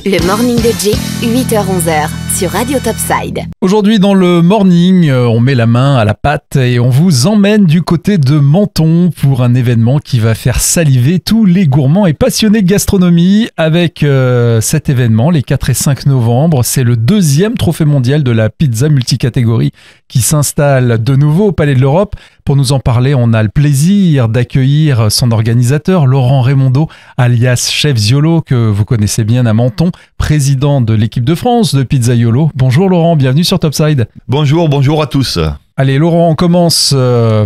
Le morning de Jay, 8h-11h sur Radio Topside. Aujourd'hui dans le morning, on met la main à la pâte et on vous emmène du côté de Menton pour un événement qui va faire saliver tous les gourmands et passionnés de gastronomie. Avec cet événement, les 4 et 5 novembre, c'est le 2e trophée mondial de la pizza multicatégorie qui s'installe de nouveau au Palais de l'Europe. Pour nous en parler, on a le plaisir d'accueillir son organisateur, Laurent Raymondeau, alias Chef Ziolo, que vous connaissez bien à Menton, président de l'équipe de France de Pizzaiolo. Bonjour Laurent, bienvenue sur Topside. Bonjour à tous. Allez Laurent, on commence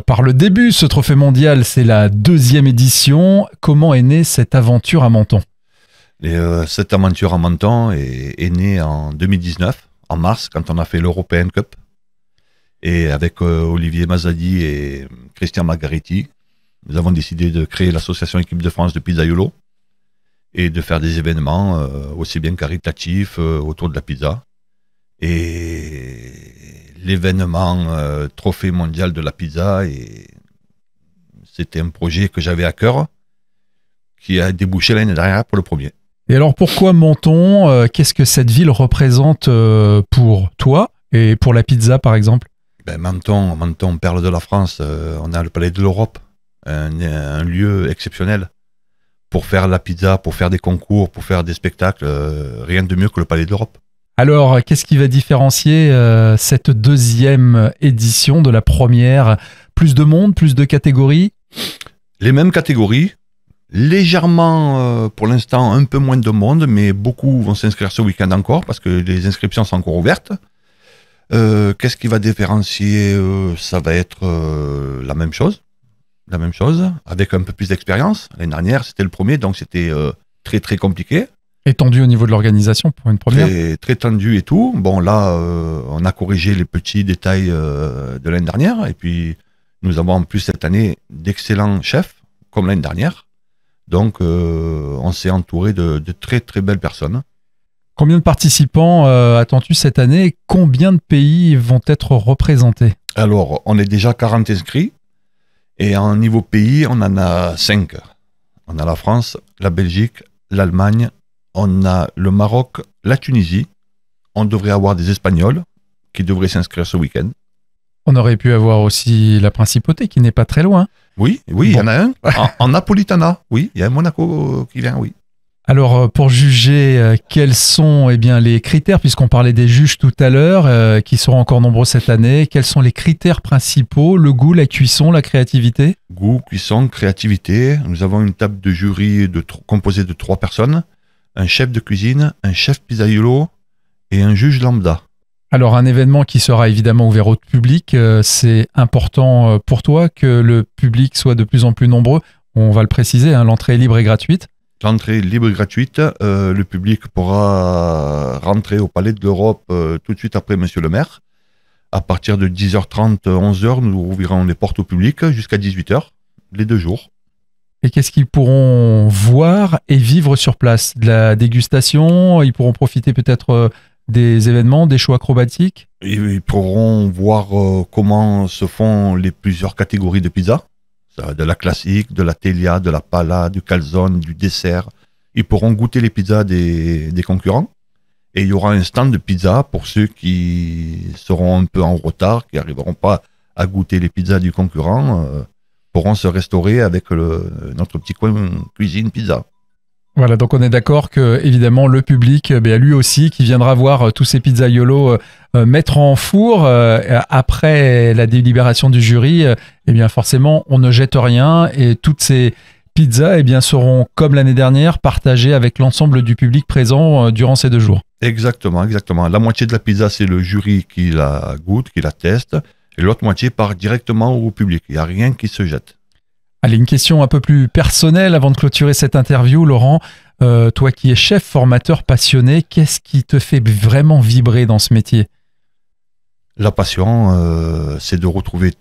par le début. Ce trophée mondial, c'est la 2e édition. Comment est née cette aventure à Menton ? Cette aventure à Menton est née en 2019, en mars, quand on a fait l'European Cup. Et avec Olivier Mazzadi et Christian Margaretti, nous avons décidé de créer l'association Équipe de France de Pizzaiolo et de faire des événements aussi bien caritatifs autour de la pizza. Et l'événement Trophée mondial de la pizza, c'était un projet que j'avais à cœur, qui a débouché l'année dernière pour le premier. Et alors pourquoi Menton ? Qu'est-ce que cette ville représente pour toi et pour la pizza par exemple ? Menton, perle de la France, on a le Palais de l'Europe, un lieu exceptionnel pour faire la pizza, pour faire des concours, pour faire des spectacles, rien de mieux que le Palais de l'Europe. Alors, qu'est-ce qui va différencier cette 2e édition de la première ? Plus de monde, plus de catégories ? Les mêmes catégories, légèrement, pour l'instant, un peu moins de monde, mais beaucoup vont s'inscrire ce week-end encore, parce que les inscriptions sont encore ouvertes. Qu'est-ce qui va différencier ? Ça va être la même chose, avec un peu plus d'expérience. L'année dernière, c'était le premier, donc c'était très très compliqué. Et tendu au niveau de l'organisation pour une première ? Très tendu et tout. Bon, là, on a corrigé les petits détails de l'année dernière, et puis nous avons en plus cette année d'excellents chefs, comme l'année dernière. Donc, on s'est entouré de très très belles personnes. Combien de participants attends-tu cette année et combien de pays vont être représentés ? Alors, on est déjà 40 inscrits et en niveau pays, on en a 5. On a la France, la Belgique, l'Allemagne, on a le Maroc, la Tunisie. On devrait avoir des Espagnols qui devraient s'inscrire ce week-end. On aurait pu avoir aussi la Principauté qui n'est pas très loin. Oui, il y en a un. En Napolitana, oui, il y a un Monaco qui vient, oui. Alors, pour juger quels sont les critères, puisqu'on parlait des juges tout à l'heure, qui seront encore nombreux cette année, quels sont les critères principaux ? Le goût, la cuisson, la créativité ? Goût, cuisson, créativité. Nous avons une table de jury composée de 3 personnes, un chef de cuisine, un chef pizzaiolo et un juge lambda. Alors, un événement qui sera évidemment ouvert au public, c'est important pour toi que le public soit de plus en plus nombreux. On va le préciser, l'entrée est libre et gratuite. L'entrée libre et gratuite, le public pourra rentrer au Palais de l'Europe tout de suite après Monsieur le maire. À partir de 10h30, 11h, nous ouvrirons les portes au public jusqu'à 18h, les 2 jours. Et qu'est-ce qu'ils pourront voir et vivre sur place ? De la dégustation ? Ils pourront profiter peut-être des événements, des shows acrobatiques ? Ils pourront voir comment se font les plusieurs catégories de pizza. De la classique, de la teglia, de la pala, du calzone, du dessert. Ils pourront goûter les pizzas des concurrents. Et il y aura un stand de pizza pour ceux qui seront un peu en retard, qui n'arriveront pas à goûter les pizzas du concurrent, pourront se restaurer avec notre petit coin cuisine pizza. Voilà, donc on est d'accord que évidemment le public, lui aussi, qui viendra voir tous ces pizzaiolos mettre en four après la délibération du jury, forcément on ne jette rien et toutes ces pizzas seront comme l'année dernière partagées avec l'ensemble du public présent durant ces 2 jours. Exactement. La moitié de la pizza, c'est le jury qui la goûte, qui la teste, et l'autre moitié part directement au public. Il n'y a rien qui se jette. Allez, une question un peu plus personnelle avant de clôturer cette interview, Laurent. Toi qui es chef, formateur, passionné, qu'est-ce qui te fait vraiment vibrer dans ce métier ? La passion, c'est de retrouver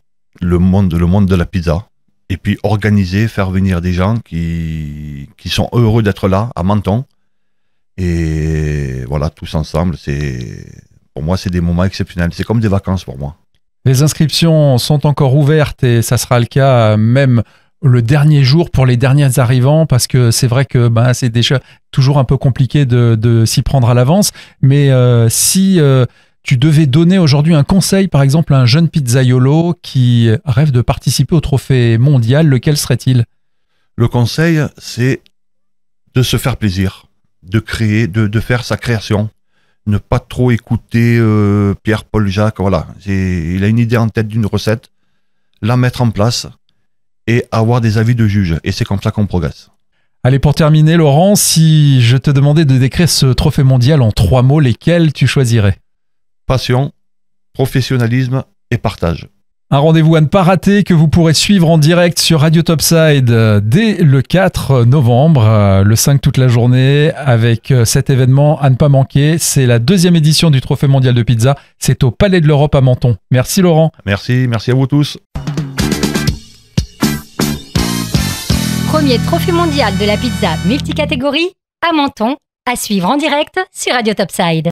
le monde de la pizza. Et puis organiser, faire venir des gens qui sont heureux d'être là, à Menton. Et voilà, tous ensemble, pour moi, c'est des moments exceptionnels. C'est comme des vacances pour moi. Les inscriptions sont encore ouvertes et ça sera le cas même le dernier jour pour les derniers arrivants, parce que c'est vrai que c'est déjà toujours un peu compliqué de s'y prendre à l'avance. Mais si tu devais donner aujourd'hui un conseil, par exemple, à un jeune pizzaiolo qui rêve de participer au trophée mondial, lequel serait-il ? Le conseil, c'est de se faire plaisir, de créer, de faire sa création. Ne pas trop écouter Pierre, Paul, Jacques, voilà. Il a une idée en tête d'une recette, la mettre en place et avoir des avis de juge. Et c'est comme ça qu'on progresse. Allez, pour terminer, Laurent, si je te demandais de décrire ce trophée mondial en 3 mots, lesquels tu choisirais ? Passion, professionnalisme et partage. Un rendez-vous à ne pas rater que vous pourrez suivre en direct sur Radio Topside dès le 4 novembre, le 5 toute la journée, avec cet événement à ne pas manquer. C'est la 2e édition du Trophée mondial de pizza. C'est au Palais de l'Europe à Menton. Merci Laurent. Merci à vous tous. Premier Trophée mondial de la pizza multicatégorie à Menton, à suivre en direct sur Radio Topside.